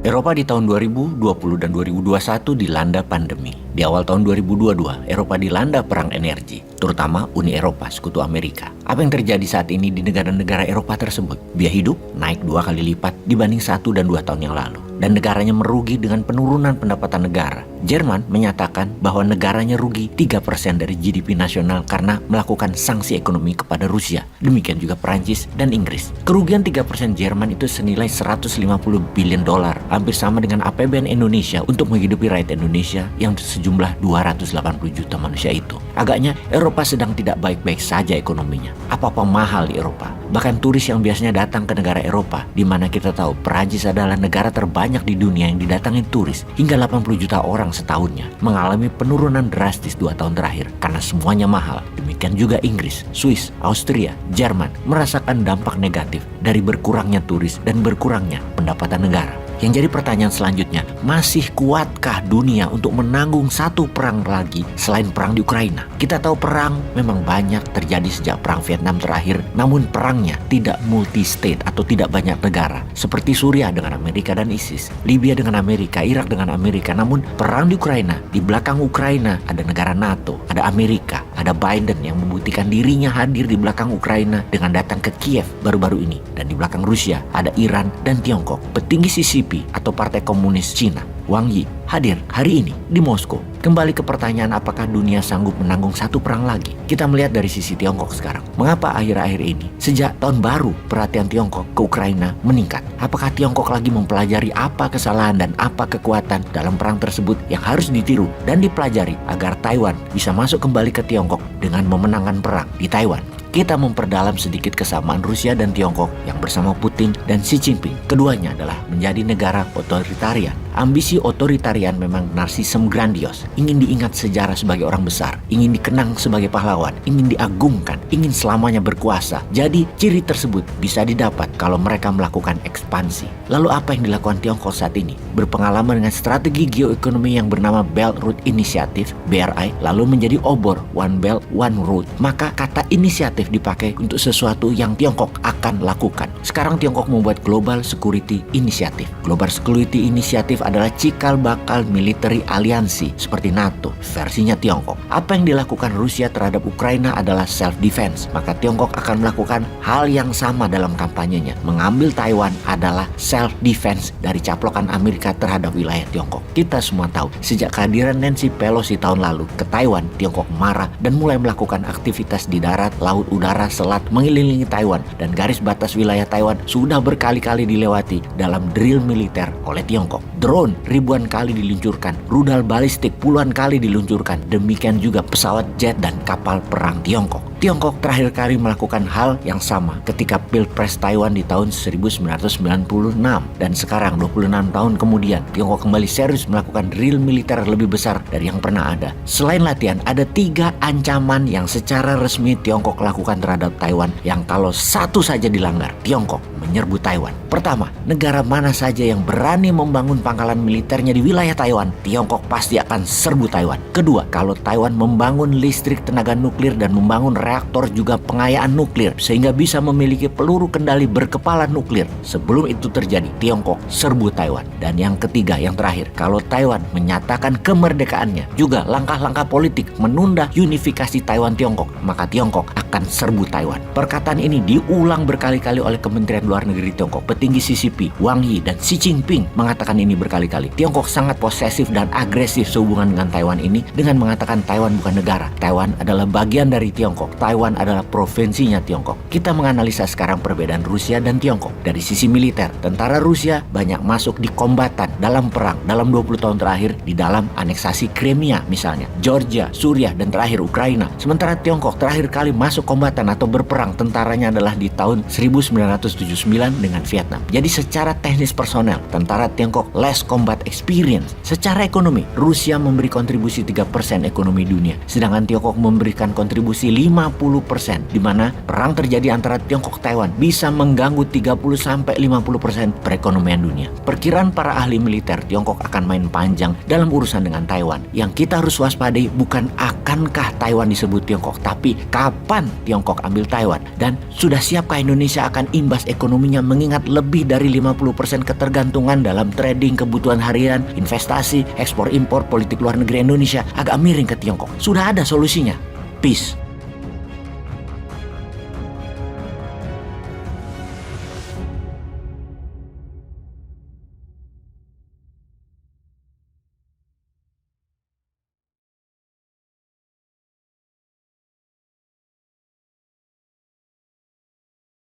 Eropa di tahun 2020 dan 2021 dilanda pandemi. Di awal tahun 2022, Eropa dilanda perang energi, terutama Uni Eropa, Sekutu Amerika. Apa yang terjadi saat ini di negara-negara Eropa tersebut? Biaya hidup naik 2 kali lipat dibanding 1 dan 2 tahun yang lalu. Dan negaranya merugi dengan penurunan pendapatan negara. Jerman menyatakan bahwa negaranya rugi 3% dari GDP nasional karena melakukan sanksi ekonomi kepada Rusia. Demikian juga Perancis dan Inggris. Kerugian 3% Jerman itu senilai 150 billion dolar, hampir sama dengan APBN Indonesia untuk menghidupi rakyat Indonesia yang sejumlah 280 juta manusia itu. Agaknya Eropa sedang tidak baik-baik saja ekonominya. Apa-apa mahal di Eropa. Bahkan turis yang biasanya datang ke negara Eropa, di mana kita tahu Perancis adalah negara terbanyak di dunia yang didatangi turis, hingga 80 juta orang setahunnya, mengalami penurunan drastis 2 tahun terakhir karena semuanya mahal. Demikian juga Inggris, Swiss, Austria, Jerman merasakan dampak negatif dari berkurangnya turis dan berkurangnya pendapatan negara. Yang jadi pertanyaan selanjutnya, masih kuatkah dunia untuk menanggung satu perang lagi selain perang di Ukraina? Kita tahu perang memang banyak terjadi sejak perang Vietnam terakhir, namun perangnya tidak multi-state atau tidak banyak negara. Seperti Suriah dengan Amerika dan ISIS, Libya dengan Amerika, Irak dengan Amerika. Namun perang di Ukraina, di belakang Ukraina ada negara NATO, ada Amerika, ada Biden yang membuktikan dirinya hadir di belakang Ukraina dengan datang ke Kiev baru-baru ini. Dan di belakang Rusia ada Iran dan Tiongkok. Petinggi CCP atau Partai Komunis Cina, Wang Yi, hadir hari ini di Moskow. Kembali ke pertanyaan apakah dunia sanggup menanggung satu perang lagi? Kita melihat dari sisi Tiongkok sekarang. Mengapa akhir-akhir ini, sejak tahun baru, perhatian Tiongkok ke Ukraina meningkat? Apakah Tiongkok lagi mempelajari apa kesalahan dan apa kekuatan dalam perang tersebut yang harus ditiru dan dipelajari agar Taiwan bisa masuk kembali ke Tiongkok dengan memenangkan perang di Taiwan? Kita memperdalam sedikit kesamaan Rusia dan Tiongkok yang bersama Putin dan Xi Jinping. Keduanya adalah menjadi negara otoritarian. Ambisi otoritarian memang narsisme grandios, ingin diingat sejarah sebagai orang besar, ingin dikenang sebagai pahlawan, ingin diagungkan, ingin selamanya berkuasa. Jadi ciri tersebut bisa didapat kalau mereka melakukan ekspansi. Lalu apa yang dilakukan Tiongkok saat ini? Berpengalaman dengan strategi geoekonomi yang bernama Belt Road Initiative, BRI, lalu menjadi obor One Belt One Road. Maka kata inisiatif dipakai untuk sesuatu yang Tiongkok akan lakukan. Sekarang Tiongkok membuat Global Security Initiative. Global Security Initiative adalah cikal bakal military aliansi seperti NATO, versinya Tiongkok. Apa yang dilakukan Rusia terhadap Ukraina adalah self-defense. Maka Tiongkok akan melakukan hal yang sama dalam kampanyenya. Mengambil Taiwan adalah self-defense dari caplokan Amerika terhadap wilayah Tiongkok. Kita semua tahu, sejak kehadiran Nancy Pelosi tahun lalu ke Taiwan, Tiongkok marah dan mulai melakukan aktivitas di darat, laut, udara, selat mengelilingi Taiwan, dan garis batas wilayah Taiwan sudah berkali-kali dilewati dalam drill militer oleh Tiongkok. Drone ribuan kali diluncurkan, rudal balistik puluhan kali diluncurkan, demikian juga pesawat jet dan kapal perang Tiongkok. Tiongkok terakhir kali melakukan hal yang sama ketika Pilpres Taiwan di tahun 1996, dan sekarang 26 tahun kemudian Tiongkok kembali serius melakukan drill militer lebih besar dari yang pernah ada. Selain latihan, ada 3 ancaman yang secara resmi Tiongkok lakukan terhadap Taiwan yang kalau satu saja dilanggar, Tiongkok menyerbu Taiwan. Pertama, negara mana saja yang berani membangun pangkalan militernya di wilayah Taiwan, Tiongkok pasti akan serbu Taiwan. Kedua, kalau Taiwan membangun listrik tenaga nuklir dan membangun reaktor juga pengayaan nuklir sehingga bisa memiliki peluru kendali berkepala nuklir, sebelum itu terjadi, Tiongkok serbu Taiwan. Dan yang ketiga, yang terakhir, kalau Taiwan menyatakan kemerdekaannya, juga langkah-langkah politik menunda unifikasi Taiwan Tiongkok, maka Tiongkok akan serbu Taiwan. Perkataan ini diulang berkali-kali oleh Kementerian Luar Negeri Tiongkok. Petinggi CCP, Wang Yi dan Xi Jinping mengatakan ini berkali-kali. Tiongkok sangat posesif dan agresif sehubungan dengan Taiwan ini dengan mengatakan Taiwan bukan negara. Taiwan adalah bagian dari Tiongkok. Taiwan adalah provinsinya Tiongkok. Kita menganalisa sekarang perbedaan Rusia dan Tiongkok. Dari sisi militer, tentara Rusia banyak masuk di kombatan dalam perang dalam 20 tahun terakhir di dalam aneksasi Crimea misalnya, Georgia, Suriah, dan terakhir Ukraina. Sementara Tiongkok terakhir kali masuk kombatan atau berperang tentaranya adalah di tahun 1979 dengan Vietnam. Jadi secara teknis personel, tentara Tiongkok less combat experience. Secara ekonomi, Rusia memberi kontribusi 3% ekonomi dunia, sedangkan Tiongkok memberikan kontribusi 50%, di mana perang terjadi antara Tiongkok Taiwan bisa mengganggu 30-50% perekonomian dunia. Perkiraan para ahli militer, Tiongkok akan main panjang dalam urusan dengan Taiwan. Yang kita harus waspadai bukan akankah Taiwan disebut Tiongkok, tapi kapan Tiongkok ambil Taiwan, dan sudah siapkah Indonesia akan imbas ekonomi ekonominya mengingat lebih dari 50% ketergantungan dalam trading, kebutuhan harian, investasi, ekspor impor, politik luar negeri Indonesia agak miring ke Tiongkok. Sudah ada solusinya. Peace.